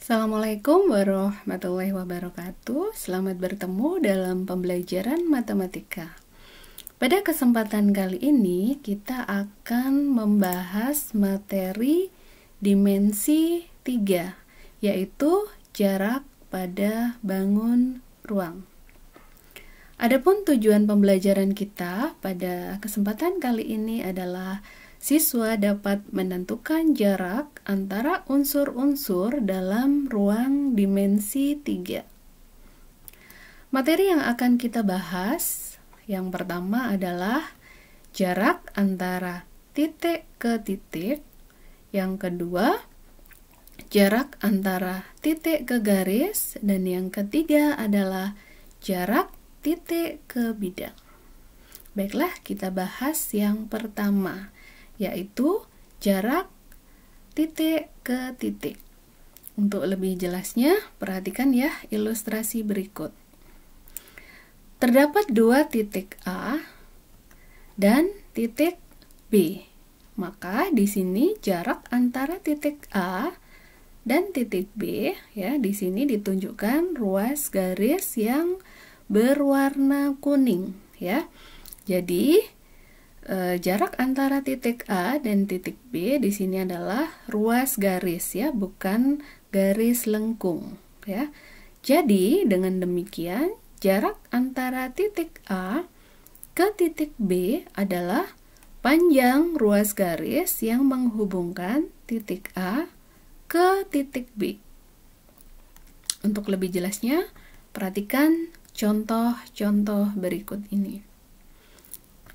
Assalamualaikum warahmatullahi wabarakatuh. Selamat bertemu dalam pembelajaran matematika. Pada kesempatan kali ini kita akan membahas materi dimensi 3, yaitu jarak pada bangun ruang. Adapun tujuan pembelajaran kita pada kesempatan kali ini adalah siswa dapat menentukan jarak antara unsur-unsur dalam ruang dimensi 3. Materi yang akan kita bahas yang pertama adalah jarak antara titik ke titik. Yang kedua, jarak antara titik ke garis. Dan yang ketiga adalah jarak titik ke bidang. Baiklah, kita bahas yang pertama, yaitu jarak titik ke titik. Untuk lebih jelasnya, perhatikan ya ilustrasi berikut. Terdapat dua titik A dan titik B. Maka di sini jarak antara titik A dan titik B, ya, di sini ditunjukkan ruas garis yang berwarna kuning, ya. Jadi jarak antara titik A dan titik B di sini adalah ruas garis, ya, bukan garis lengkung, ya. Jadi dengan demikian jarak antara titik A ke titik B adalah panjang ruas garis yang menghubungkan titik A ke titik B. Untuk lebih jelasnya, perhatikan contoh-contoh berikut ini.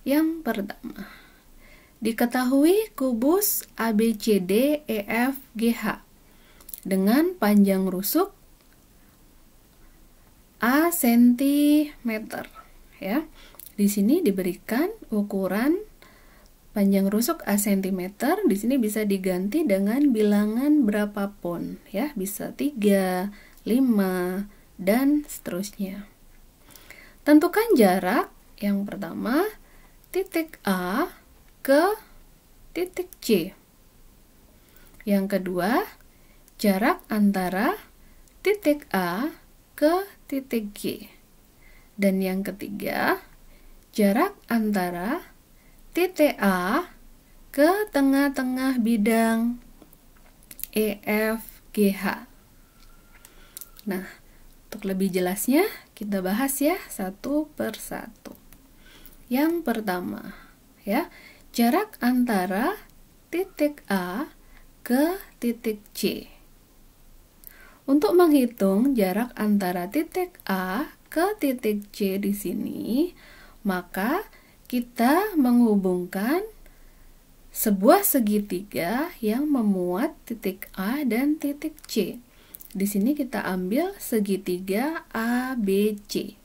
Yang pertama, diketahui kubus ABCD EFGH dengan panjang rusuk A cm, ya. Di sini diberikan ukuran panjang rusuk A cm. Di sini bisa diganti dengan bilangan berapapun, ya, bisa 3, 5, dan seterusnya. Tentukan jarak yang pertama titik A ke titik C. Yang kedua, jarak antara titik A ke titik G. Dan yang ketiga, jarak antara titik A ke tengah-tengah bidang EFGH. Nah, untuk lebih jelasnya kita bahas ya satu persatu. Yang pertama, ya, jarak antara titik A ke titik C. Untuk menghitung jarak antara titik A ke titik C di sini, maka kita menghubungkan sebuah segitiga yang memuat titik A dan titik C. Di sini kita ambil segitiga ABC.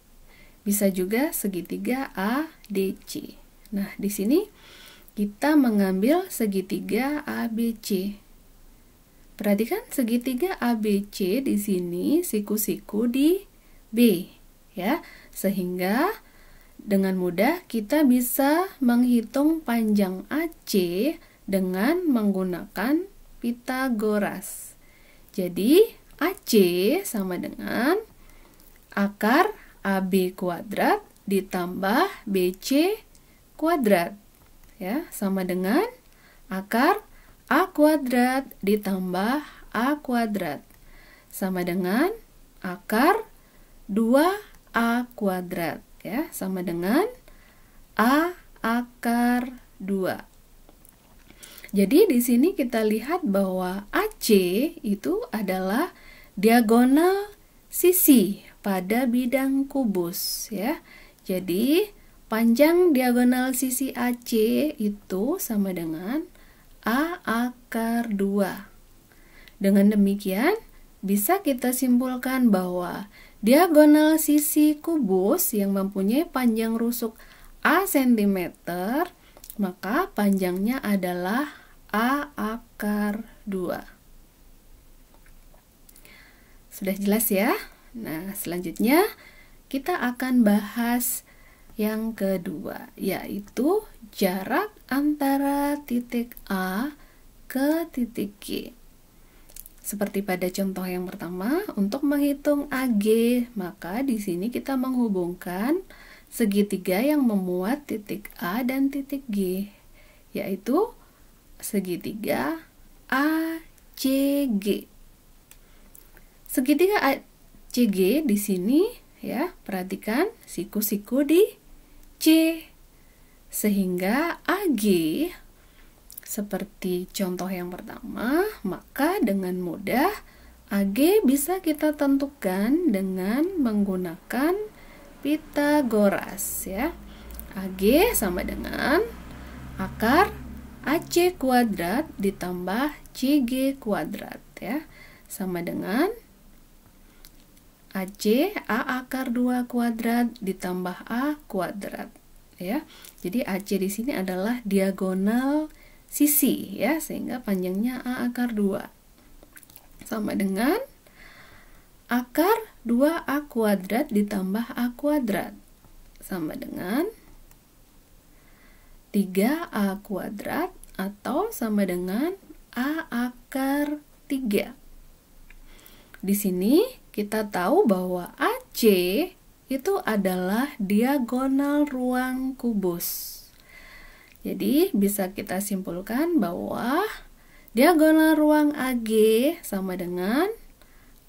Bisa juga segitiga ADC. Nah, di sini kita mengambil segitiga ABC. Perhatikan segitiga ABC di sini siku-siku di B, ya. Sehingga dengan mudah kita bisa menghitung panjang AC dengan menggunakan Pythagoras. Jadi, AC sama dengan akar AB kuadrat ditambah BC kuadrat, ya, sama dengan akar A kuadrat ditambah A kuadrat, sama dengan akar 2A kuadrat, ya, sama dengan A akar 2. Jadi di sini kita lihat bahwa AC itu adalah diagonal sisi pada bidang kubus, ya. Jadi panjang diagonal sisi AC itu sama dengan A akar 2. Dengan demikian bisa kita simpulkan bahwa diagonal sisi kubus yang mempunyai panjang rusuk A cm, maka panjangnya adalah A akar 2. Sudah jelas ya? Nah, selanjutnya kita akan bahas yang kedua, yaitu jarak antara titik A ke titik G. Seperti pada contoh yang pertama, untuk menghitung AG, maka di sini kita menghubungkan segitiga yang memuat titik A dan titik G, yaitu segitiga ACG. Segitiga ACG di sini ya, perhatikan siku-siku di C. Sehingga AG seperti contoh yang pertama, maka dengan mudah AG bisa kita tentukan dengan menggunakan Pythagoras ya. AG sama dengan akar AC kuadrat ditambah CG kuadrat ya. Sama dengan AC A akar 2 kuadrat ditambah A kuadrat ya. Jadi AC di sini adalah diagonal sisi ya, sehingga panjangnya A akar 2 sama dengan akar 2A kuadrat ditambah A kuadrat sama dengan 3A kuadrat atau sama dengan A akar 3. Di sini kita tahu bahwa AC itu adalah diagonal ruang kubus. Jadi bisa kita simpulkan bahwa diagonal ruang AG sama dengan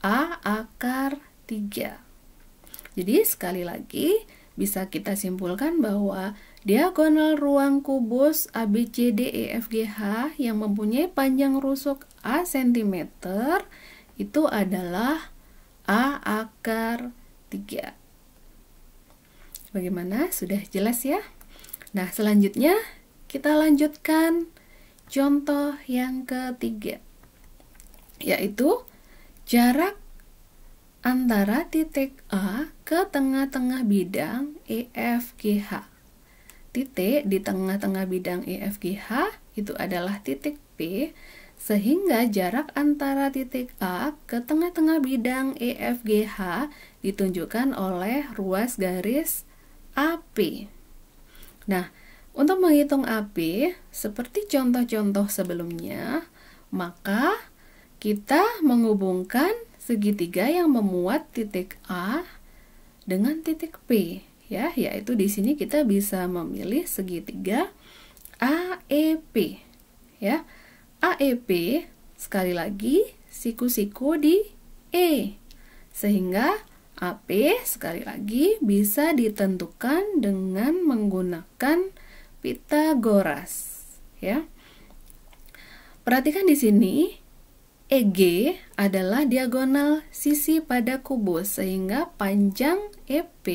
A akar 3. Jadi sekali lagi bisa kita simpulkan bahwa diagonal ruang kubus ABCDEFGH yang mempunyai panjang rusuk A cm itu adalah A akar 3. Bagaimana? Sudah jelas ya? Nah, selanjutnya kita lanjutkan contoh yang ketiga, yaitu jarak antara titik A ke tengah-tengah bidang EFGH. Titik di tengah-tengah bidang EFGH itu adalah titik P, sehingga jarak antara titik A ke tengah-tengah bidang EFGH ditunjukkan oleh ruas garis AP. Nah, untuk menghitung AP, seperti contoh-contoh sebelumnya, maka kita menghubungkan segitiga yang memuat titik A dengan titik P, ya, yaitu di sini kita bisa memilih segitiga AEP, ya. AEP sekali lagi siku-siku di E, sehingga AP sekali lagi bisa ditentukan dengan menggunakan Pythagoras ya. Perhatikan di sini EG adalah diagonal sisi pada kubus, sehingga panjang EP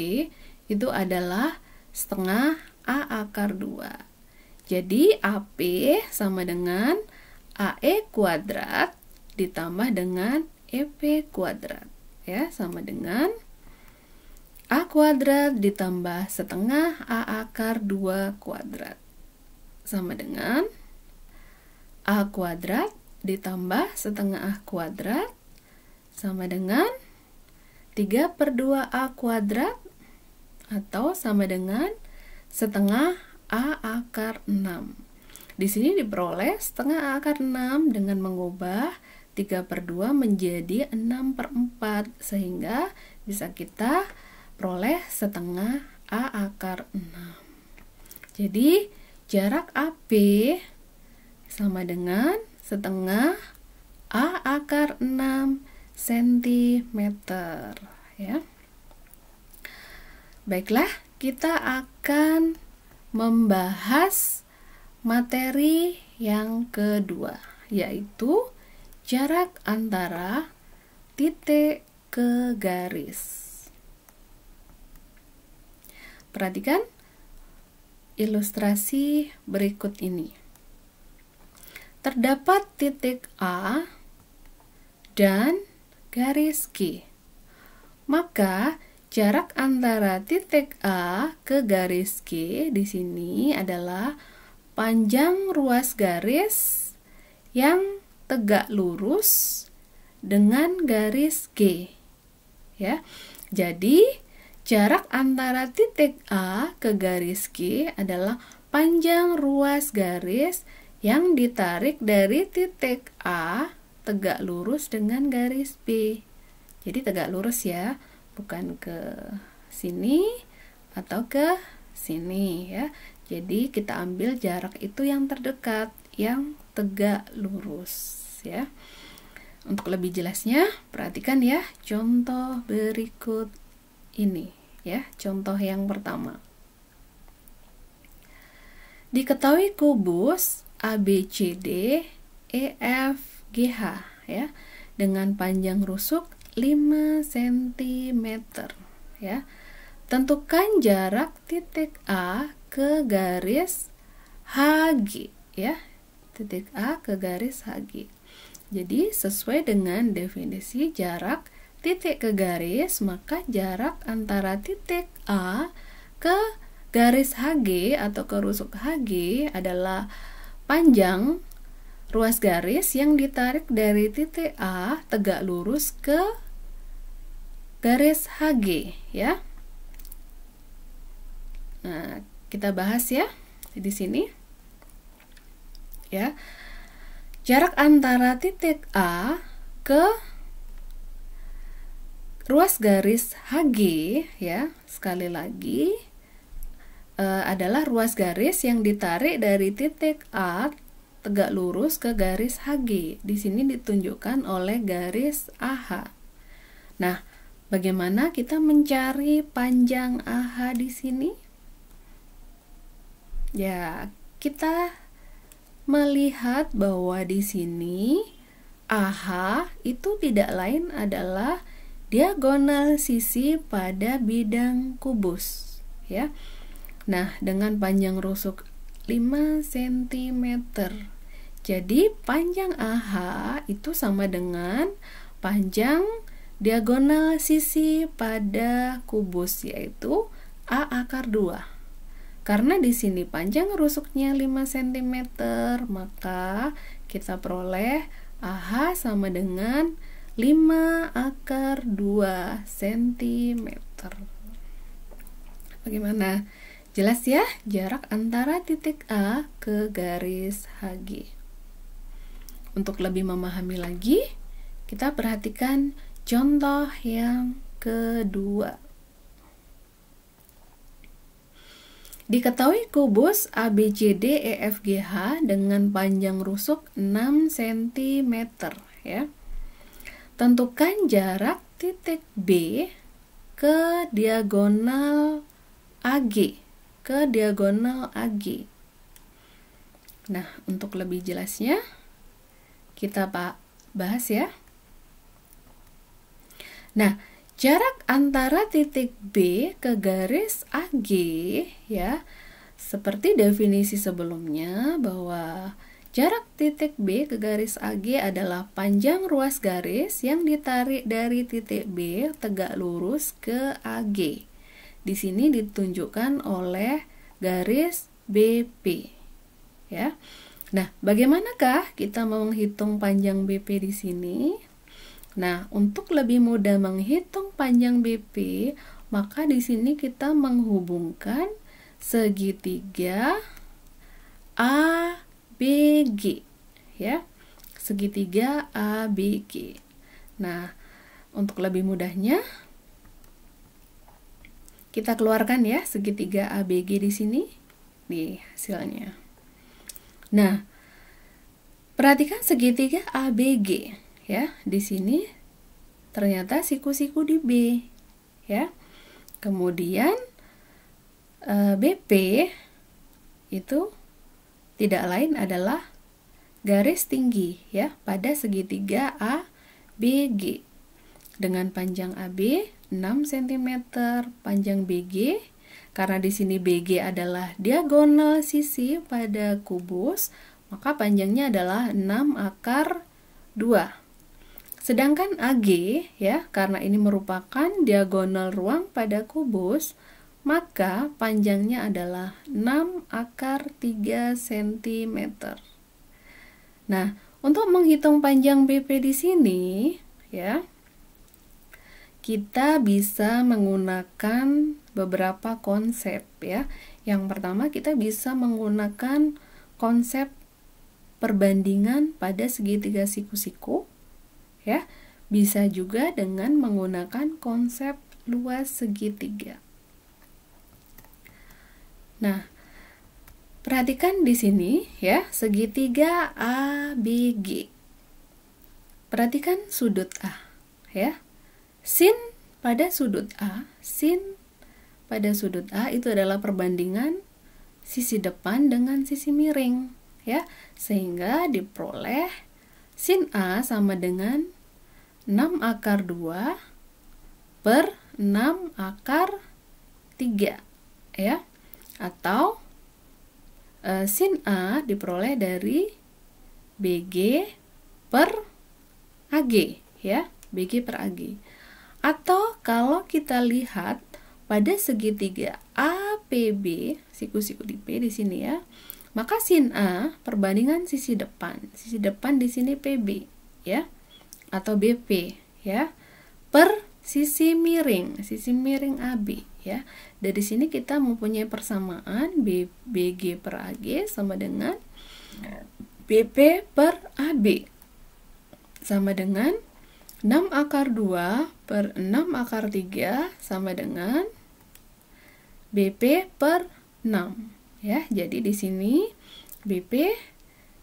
itu adalah setengah A akar 2. Jadi AP sama dengan AE kuadrat ditambah dengan EP kuadrat ya, sama dengan A kuadrat ditambah setengah A akar 2 kuadrat sama dengan A kuadrat ditambah setengah A kuadrat sama dengan 3/2 A kuadrat atau sama dengan setengah A akar 6. Di sini diperoleh setengah A akar 6 dengan mengubah 3/2 menjadi 6/4, sehingga bisa kita peroleh setengah A akar 6. Jadi jarak AP sama dengan setengah A akar 6 cm ya. Baiklah, kita akan membahas materi yang kedua, yaitu jarak antara titik ke garis. Perhatikan ilustrasi berikut ini. Terdapat titik A dan garis G. Maka jarak antara titik A ke garis G di sini adalah panjang ruas garis yang tegak lurus dengan garis G. Ya. Jadi jarak antara titik A ke garis G adalah panjang ruas garis yang ditarik dari titik A tegak lurus dengan garis B. Jadi tegak lurus ya, bukan ke sini atau ke sini ya. Jadi kita ambil jarak itu yang terdekat, yang tegak lurus ya. Untuk lebih jelasnya, perhatikan ya contoh berikut ini ya. Contoh yang pertama. Diketahui kubus ABCD EFGH ya dengan panjang rusuk 5 cm ya. Tentukan jarak titik A ke garis HG ya. Titik A ke garis HG. Jadi sesuai dengan definisi jarak titik ke garis, maka jarak antara titik A ke garis HG atau ke rusuk HG adalah panjang ruas garis yang ditarik dari titik A tegak lurus ke garis HG ya. Nah, kita bahas ya di sini. Ya. Jarak antara titik A ke ruas garis HG ya, sekali lagi adalah ruas garis yang ditarik dari titik A tegak lurus ke garis HG. Di sini ditunjukkan oleh garis AH. Nah, bagaimana kita mencari panjang AH di sini? Ya, kita melihat bahwa di sini AH itu tidak lain adalah diagonal sisi pada bidang kubus ya. Nah, dengan panjang rusuk 5 cm. Jadi panjang AH itu sama dengan panjang diagonal sisi pada kubus, yaitu A akar 2. Karena di sini panjang rusuknya 5 cm, maka kita peroleh AH sama dengan 5 akar 2 cm. Bagaimana? Jelas ya jarak antara titik A ke garis HG. Untuk lebih memahami lagi, kita perhatikan contoh yang kedua. Diketahui kubus ABCD EFGH dengan panjang rusuk 6 cm ya. Tentukan jarak titik B ke diagonal AG. Nah, untuk lebih jelasnya kita bahas ya. Nah, jarak antara titik B ke garis AG ya, seperti definisi sebelumnya bahwa jarak titik B ke garis AG adalah panjang ruas garis yang ditarik dari titik B tegak lurus ke AG. Di sini ditunjukkan oleh garis BP ya. Nah, bagaimanakah kita menghitung panjang BP di sini? Nah, untuk lebih mudah menghitung panjang BP, maka di sini kita menghubungkan segitiga ABG ya. Segitiga ABG. Nah, untuk lebih mudahnya kita keluarkan ya segitiga ABG di sini di hasilnya. Nah, perhatikan segitiga ABG ya. Di sini ternyata siku-siku di B ya. Kemudian BP itu tidak lain adalah garis tinggi ya pada segitiga ABG dengan panjang AB 6 cm, panjang BG, karena di sini BG adalah diagonal sisi pada kubus, maka panjangnya adalah 6 akar 2. Sedangkan AG ya, karena ini merupakan diagonal ruang pada kubus, maka panjangnya adalah 6 akar 3 cm. Nah, untuk menghitung panjang BP di sini ya, kita bisa menggunakan beberapa konsep ya. Yang pertama, kita bisa menggunakan konsep perbandingan pada segitiga siku-siku ya. Bisa juga dengan menggunakan konsep luas segitiga. Nah, perhatikan di sini ya, segitiga ABG. Perhatikan sudut A ya. Sin pada sudut A, sin pada sudut A itu adalah perbandingan sisi depan dengan sisi miring ya. Sehingga diperoleh sin A sama dengan 6 akar 2 per 6 akar 3 ya. Atau sin A diperoleh dari BG per AG ya, BG per AG. Atau kalau kita lihat pada segitiga APB, siku-siku di P di sini ya, maka sin A perbandingan sisi depan. Sisi depan di sini PB ya, atau BP ya, per sisi miring AB ya. Dari sini kita mempunyai persamaan BG per AG sama dengan BP per AB sama dengan 6 akar 2 per 6 akar 3 sama dengan BP per 6 ya. Jadi di sini BP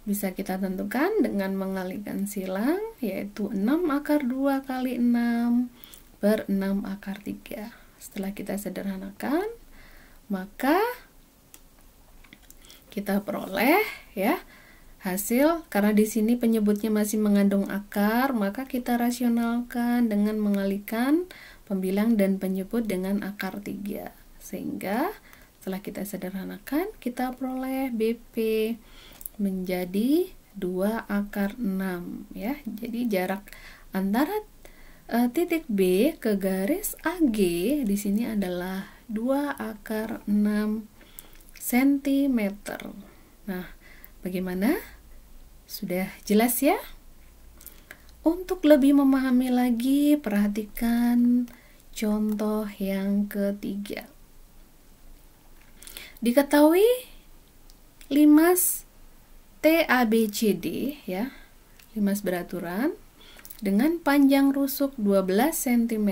bisa kita tentukan dengan mengalihkan silang, yaitu 6 akar 2 kali 6 per 6 akar 3. Setelah kita sederhanakan, maka kita peroleh ya hasil. Karena di sini penyebutnya masih mengandung akar, maka kita rasionalkan dengan mengalihkan pembilang dan penyebut dengan akar 3. Sehingga setelah kita sederhanakan, kita peroleh BP menjadi 2 akar 6 ya. Jadi jarak antara titik B ke garis AG di sini adalah 2 akar 6 cm. Nah, bagaimana? Sudah jelas ya? Untuk lebih memahami lagi, perhatikan contoh yang ketiga. Diketahui limas TABCD ya, limas beraturan dengan panjang rusuk 12 cm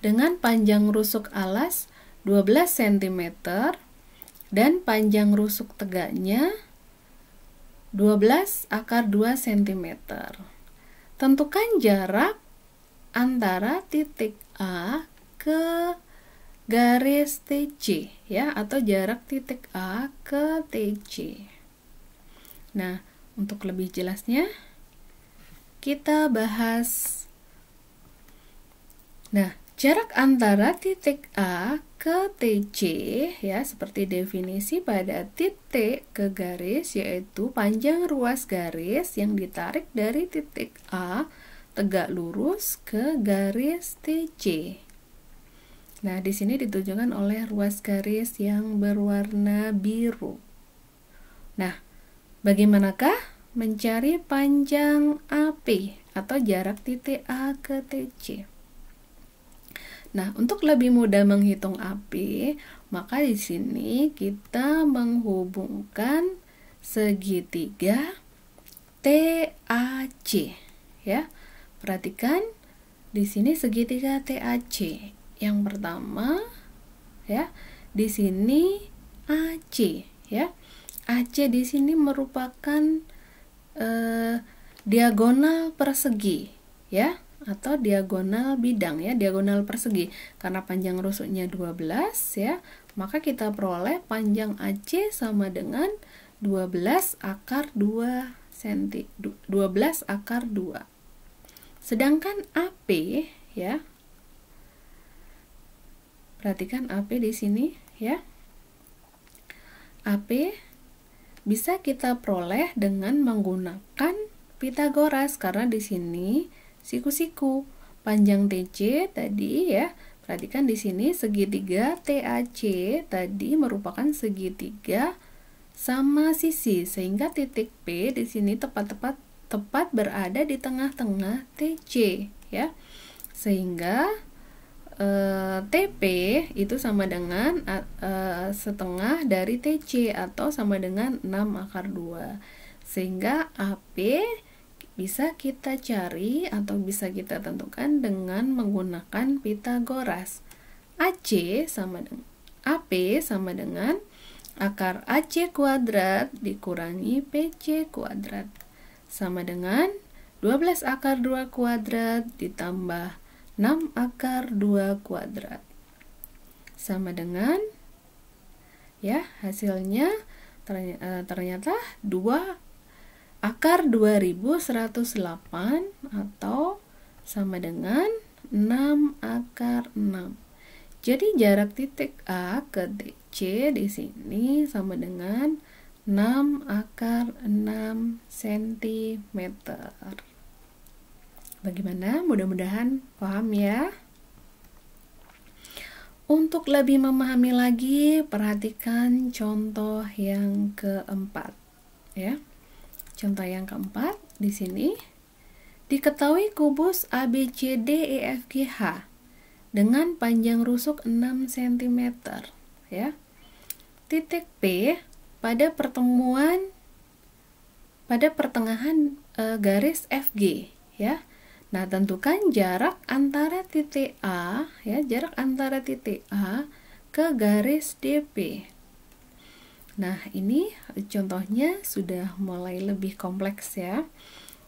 dengan panjang rusuk alas 12 cm dan panjang rusuk tegaknya 12 akar 2 cm. Tentukan jarak antara titik A ke garis TC ya, atau jarak titik A ke TC. Nah, untuk lebih jelasnya kita bahas. Nah, jarak antara titik A ke TC ya, seperti definisi pada titik ke garis, yaitu panjang ruas garis yang ditarik dari titik A tegak lurus ke garis TC. Nah, di sini ditunjukkan oleh ruas garis yang berwarna biru. Nah, bagaimanakah mencari panjang AP atau jarak titik A ke TC? Nah, untuk lebih mudah menghitung AP, maka di sini kita menghubungkan segitiga TAC ya. Perhatikan di sini segitiga TAC. Yang pertama ya, di sini AC ya. AC di sini merupakan diagonal persegi ya, atau diagonal bidang ya, diagonal persegi. Karena panjang rusuknya 12 ya, maka kita peroleh panjang AC sama dengan 12 akar 2 cm, 12 akar 2. Sedangkan AP ya, perhatikan AP di sini ya. AP bisa kita peroleh dengan menggunakan Pitagoras, karena di sini siku-siku panjang TC tadi ya. Perhatikan di sini segitiga TAC tadi merupakan segitiga sama sisi, sehingga titik P di sini tepat berada di tengah-tengah TC ya. Sehingga TP itu sama dengan setengah dari TC atau sama dengan 6 akar 2. Sehingga AP bisa kita cari atau bisa kita tentukan dengan menggunakan Pythagoras. AC sama dengan AP sama dengan akar AC kuadrat dikurangi PC kuadrat sama dengan 12 akar 2 kuadrat ditambah 6 akar 2 kuadrat sama dengan, ya, hasilnya ternyata 2 akar 2108 atau sama dengan 6 akar 6. Jadi jarak titik A ke DC di sini sama dengan 6 akar 6 cm. Bagaimana? Mudah-mudahan paham ya. Untuk lebih memahami lagi, perhatikan contoh yang keempat, ya. Contoh yang keempat di sini, diketahui kubus ABCDEFGH dengan panjang rusuk 6 cm, ya. Titik P pada pertengahan garis FG, ya. Nah, tentukan jarak antara titik A, ya, jarak antara titik A ke garis DP. Nah, ini contohnya sudah mulai lebih kompleks ya.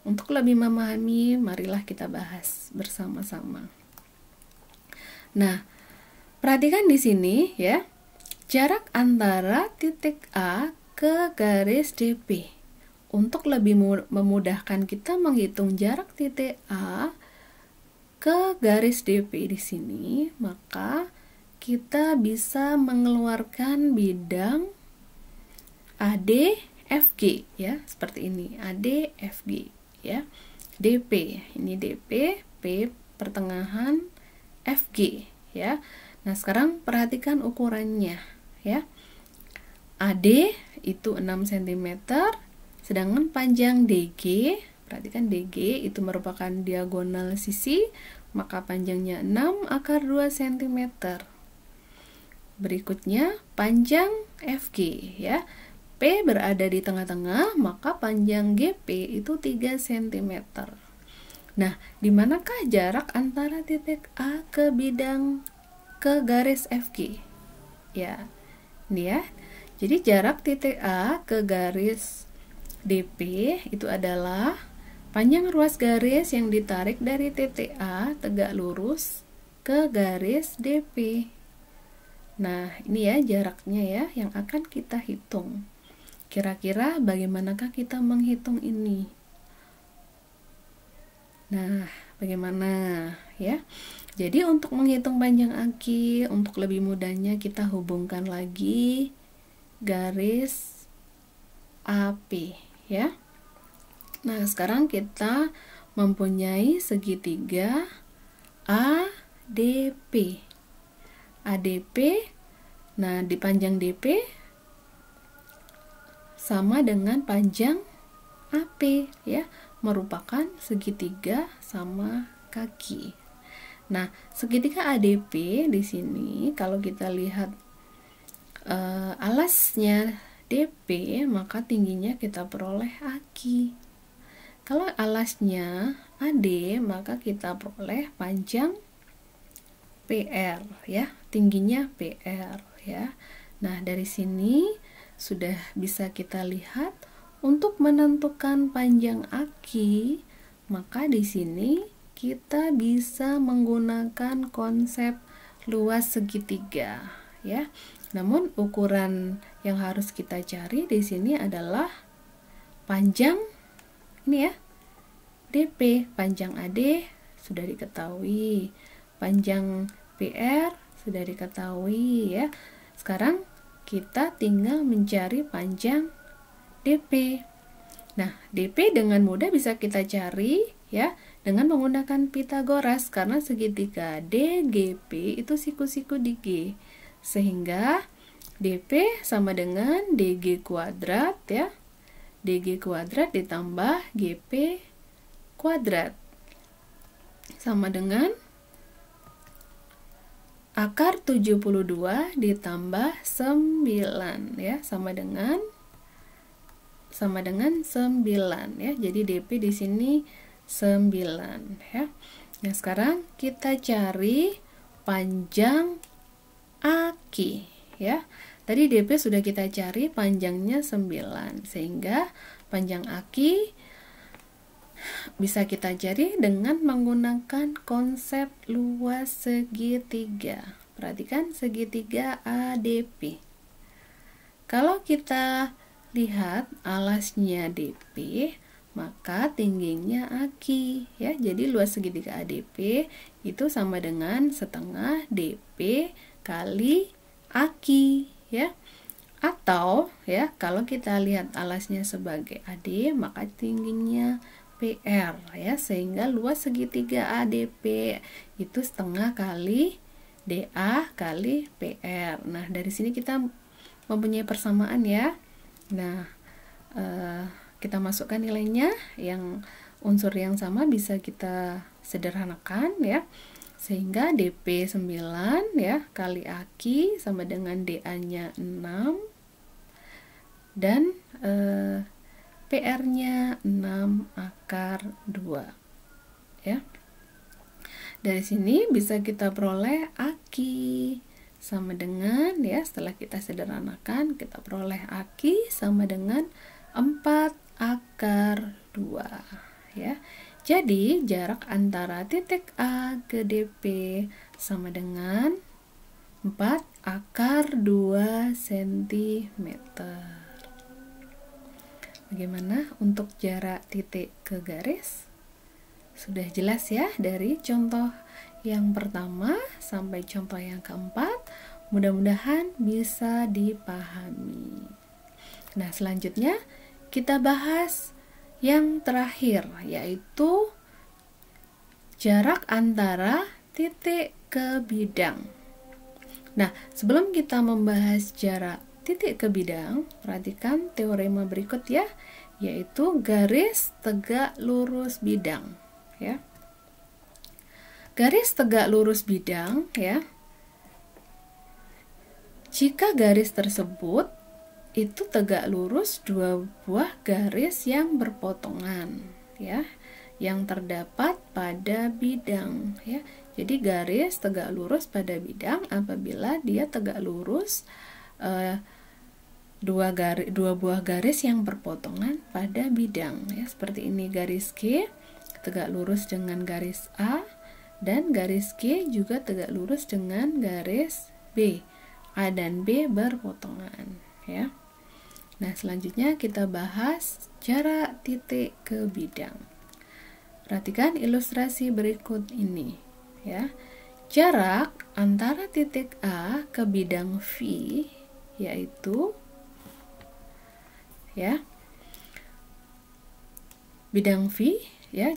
Untuk lebih memahami, marilah kita bahas bersama-sama. Nah, perhatikan di sini ya, jarak antara titik A ke garis DP. Untuk lebih memudahkan kita menghitung jarak titik A ke garis DP di sini, maka kita bisa mengeluarkan bidang ADFG, ya, seperti ini, ADFG, ya. DP, ini DP, P pertengahan FG, ya. Nah, sekarang perhatikan ukurannya, ya. AD itu 6 cm, sedangkan panjang DG, perhatikan DG itu merupakan diagonal sisi, maka panjangnya 6 akar 2 cm. Berikutnya panjang FG, ya. P berada di tengah-tengah, maka panjang GP itu 3 cm. Nah, di manakah jarak antara titik A ke garis FG? Ya, ini ya. Jadi jarak titik A ke garis DP itu adalah panjang ruas garis yang ditarik dari titik A tegak lurus ke garis DP. Nah, ini ya jaraknya ya yang akan kita hitung. Kira-kira bagaimanakah kita menghitung ini? Nah, bagaimana ya? Jadi untuk menghitung panjang aki, untuk lebih mudahnya kita hubungkan lagi garis AP ya. Nah, sekarang kita mempunyai segitiga ADP. ADP, nah di panjang DP sama dengan panjang AP ya, merupakan segitiga sama kaki. Nah, segitiga ADP di sini kalau kita lihat alasnya DP, maka tingginya kita peroleh aki. Kalau alasnya AD, maka kita peroleh panjang PR ya, tingginya PR ya. Nah, dari sini sudah bisa kita lihat untuk menentukan panjang aki, maka di sini kita bisa menggunakan konsep luas segitiga ya. Namun ukuran yang harus kita cari di sini adalah panjang ini ya, DP, panjang AD sudah diketahui, panjang PR sudah diketahui ya. Sekarang kita tinggal mencari panjang DP. Nah, DP dengan mudah bisa kita cari ya dengan menggunakan Pythagoras, karena segitiga DGP itu siku-siku di G. Sehingga DP sama dengan DG kuadrat ya. DG kuadrat ditambah GP kuadrat sama dengan akar 72 ditambah 9 ya, sama dengan sama dengan 9 ya. Jadi DP di sini 9 ya. Nah, sekarang kita cari panjang AQ ya. Tadi DP sudah kita cari panjangnya 9, sehingga panjang AQ bisa kita cari dengan menggunakan konsep luas segitiga. Perhatikan segitiga ADP. Kalau kita lihat alasnya DP, maka tingginya AQ ya. Jadi luas segitiga ADP itu sama dengan setengah DP kali AQ ya. Atau ya, kalau kita lihat alasnya sebagai AD, maka tingginya PR ya, sehingga luas segitiga ADP itu setengah kali DA kali PR. Nah, dari sini kita mempunyai persamaan ya. Nah, kita masukkan nilainya, yang unsur yang sama bisa kita sederhanakan ya, sehingga DP 9 ya kali AQ sama dengan DA nya 6 dan PR nya 6 akar 2 ya. Dari sini bisa kita peroleh AQ sama dengan ya, setelah kita sederhanakan kita peroleh AQ sama dengan 4 akar 2 ya. Jadi jarak antara titik A ke DP sama dengan 4 akar 2 cm. Bagaimana untuk jarak titik ke garis? Sudah jelas ya dari contoh yang pertama sampai contoh yang keempat. Mudah-mudahan bisa dipahami. Nah, selanjutnya kita bahas yang terakhir, yaitu jarak antara titik ke bidang. Nah, sebelum kita membahas jarak titik ke bidang, perhatikan teorema berikut ya, yaitu garis tegak lurus bidang ya. Garis tegak lurus bidang ya, jika garis tersebut itu tegak lurus dua buah garis yang berpotongan ya, yang terdapat pada bidang ya. Jadi garis tegak lurus pada bidang apabila dia tegak lurus dua buah garis yang berpotongan pada bidang ya. Seperti ini, garis G tegak lurus dengan garis A dan garis G juga tegak lurus dengan garis B. A dan B berpotongan ya. Nah, selanjutnya kita bahas jarak titik ke bidang. Perhatikan ilustrasi berikut ini ya. Jarak antara titik A ke bidang V yaitu ya, bidang V ya,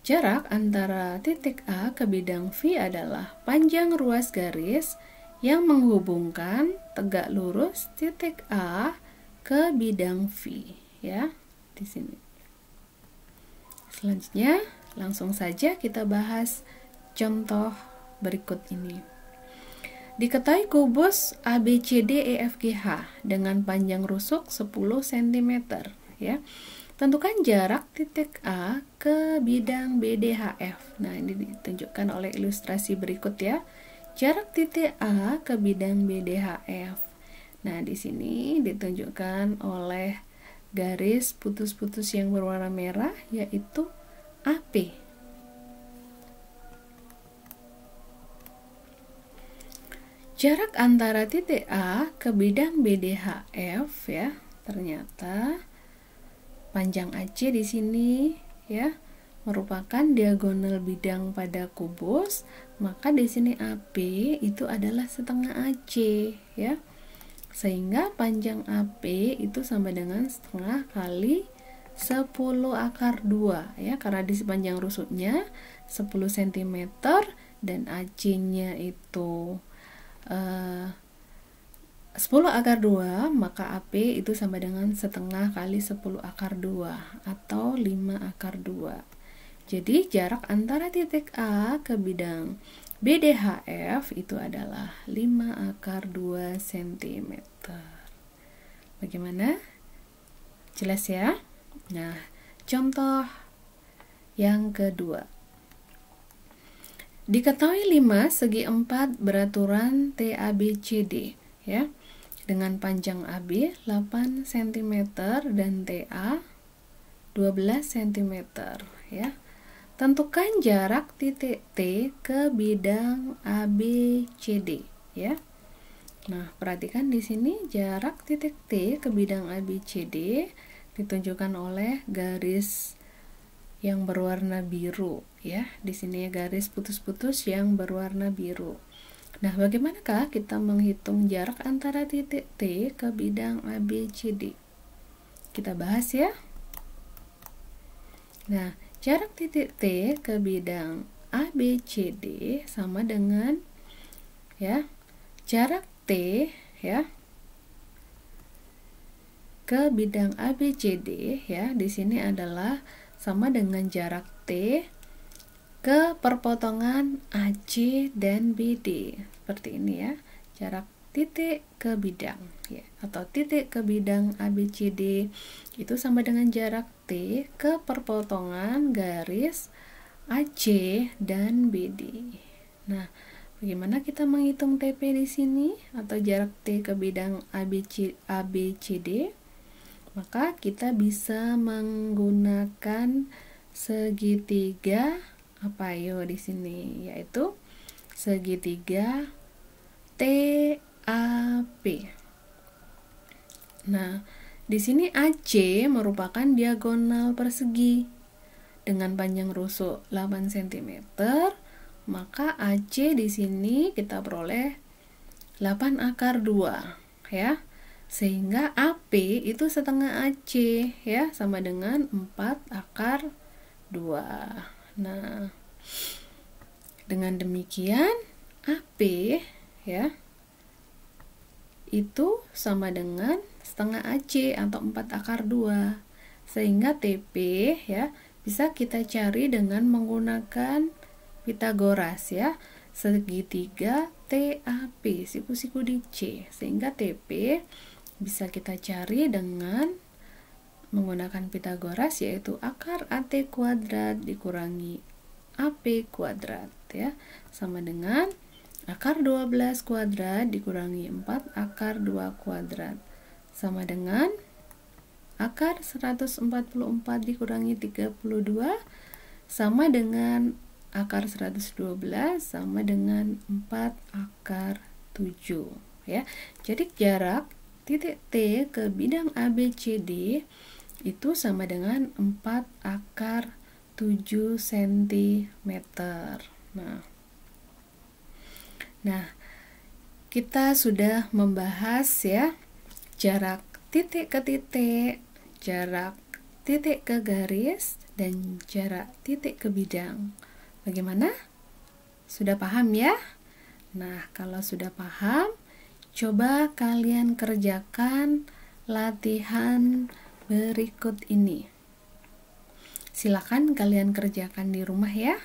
jarak antara titik A ke bidang V adalah panjang ruas garis yang menghubungkan tegak lurus titik A ke bidang V ya, di sini. Selanjutnya langsung saja kita bahas contoh berikut ini. Diketahui kubus ABCDEFGH dengan panjang rusuk 10 cm ya. Tentukan jarak titik A ke bidang BDHF. Nah, ini ditunjukkan oleh ilustrasi berikut ya. Jarak titik A ke bidang BDHF. Nah, di sini ditunjukkan oleh garis putus-putus yang berwarna merah, yaitu AP. Jarak antara titik A ke bidang BDHF ya, ternyata panjang AC di sini ya merupakan diagonal bidang pada kubus, maka di sini AP itu adalah setengah AC ya. Sehingga panjang AP itu sama dengan setengah kali 10 akar 2 ya, karena di panjang rusuknya 10 cm dan AC-nya itu 10 akar 2, maka AP itu sama dengan setengah kali 10 akar 2 atau 5 akar 2. Jadi jarak antara titik A ke bidang BDHF itu adalah 5 akar 2 cm. Bagaimana? Jelas ya? Nah, contoh yang kedua. Diketahui 5 segi 4 beraturan TABCD ya. Dengan panjang AB 8 cm dan TA 12 cm ya. Tentukan jarak titik T ke bidang ABCD ya. Nah, perhatikan di sini jarak titik T ke bidang ABCD ditunjukkan oleh garis yang berwarna biru ya. Di sini garis putus-putus yang berwarna biru. Nah, bagaimanakah kita menghitung jarak antara titik T ke bidang ABCD? Kita bahas ya. Nah, jarak titik T ke bidang ABCD sama dengan ya, jarak T ya ke bidang ABCD ya, di sini adalah sama dengan jarak T ke perpotongan AC dan BD. Seperti ini ya, jarak titik ke bidang ya, atau titik ke bidang ABCD itu sama dengan jarak T ke perpotongan garis AC dan BD. Nah, bagaimana kita menghitung TP di sini atau jarak T ke bidang ABCD? Maka kita bisa menggunakan segitiga apa yo di sini, yaitu segitiga TAP. Nah, di sini AC merupakan diagonal persegi dengan panjang rusuk 8 cm, maka AC di sini kita peroleh 8 akar 2 ya. Sehingga AP itu setengah AC ya, sama dengan 4 akar 2. Nah, dengan demikian AP ya itu sama dengan setengah AC atau 4 akar 2. Sehingga TP ya bisa kita cari dengan menggunakan Pitagoras ya, segitiga TAP, siku-siku di C. Sehingga TP bisa kita cari dengan menggunakan Pitagoras, yaitu akar AT kuadrat dikurangi AP kuadrat ya, sama dengan akar 12 kuadrat dikurangi 4 akar 2 kuadrat sama dengan akar 144 dikurangi 32 sama dengan akar 112 sama dengan 4 akar 7 ya. Jadi jarak titik T ke bidang ABCD itu sama dengan 4 akar 7 cm. Nah, kita sudah membahas ya jarak titik ke titik, jarak titik ke garis, dan jarak titik ke bidang. Bagaimana? Sudah paham ya? Nah, kalau sudah paham, coba kalian kerjakan latihan berikut ini. Silakan kalian kerjakan di rumah ya.